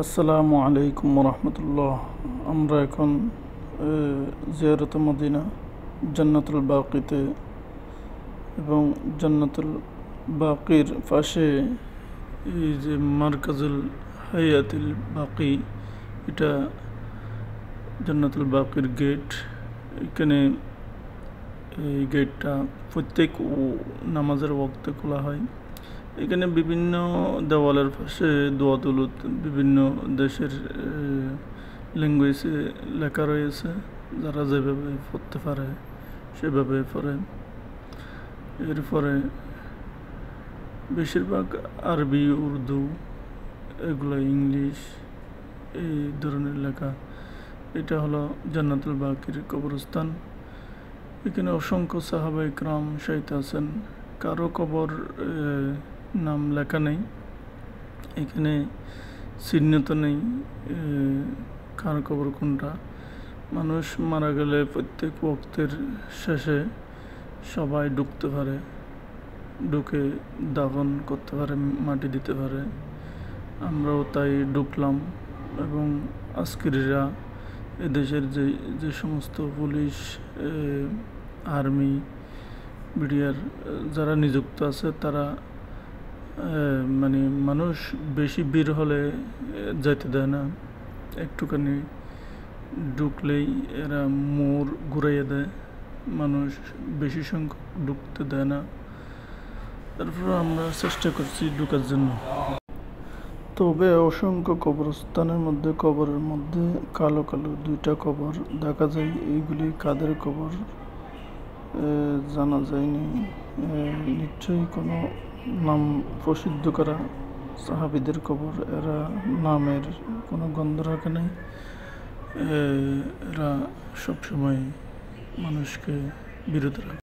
আসসালামু আলাইকুম রহমতুল্লাহ। আমরা এখন জিয়ারত মদিনা জান্নাতুল বাকিতে এবং জান্নাতুল বাকির পাশে এই যে মারকাজুল হায়াতুল বাকি, এটা জান্নাতুল বাকির গেট। এখানে এই গেটটা প্রত্যেক নামাজের ওয়াক্তে খোলা হয়। এখানে বিভিন্ন দেওয়ালের পাশে দোয়াতুলত বিভিন্ন দেশের ল্যাঙ্গুয়েজে লেখা রয়েছে। যারা যেভাবে পড়তে পারে সেভাবে পড়ে। এরপরে বেশিরভাগ আরবি, উর্দু, এগুলো ইংলিশ, এই ধরনের লেখা। এটা হলো জান্নাতুল বাকির কবরস্থান। এখানে অসংখ্য সাহাবা ইকরাম শহীদ আছেন। কারো কবর নাম লেখা নেই, এখানে চিহ্নিত নেই কার কবর কোনটা। মানুষ মারা গেলে প্রত্যেক ওয়াক্তের শেষে সবাই ঢুকতে পারে, ঢুকে দাফন করতে পারে, মাটি দিতে পারে। আমরাও তাই ঢুকলাম। এবং আজকেরিরা এদেশের যে সমস্ত পুলিশ, আর্মি, বিডিআর যারা নিযুক্ত আছে, তারা মানে মানুষ বেশি ভিড় হলে যেতে দেয় না। একটুখানি ঢুকলেই এরা মোড় ঘুরাইয়ে দেয়, মানুষ বেশি সংখ্যক ঢুকতে দেয় না। তারপর আমরা চেষ্টা করছি ঢুকার জন্য। তবে অসংখ্য কবরস্থানের মধ্যে, কবরের মধ্যে কালো কালো দুইটা কবর দেখা যায়। এইগুলি কাদের কবর জানা যায়নি। নিশ্চয়ই কোনো নাম প্রসিদ্ধ করা সাহাবীদের কবর। এরা নামের কোনো গন্ধ রাখে নাই। এরা সবসময় মানুষকে বিরত রাখে।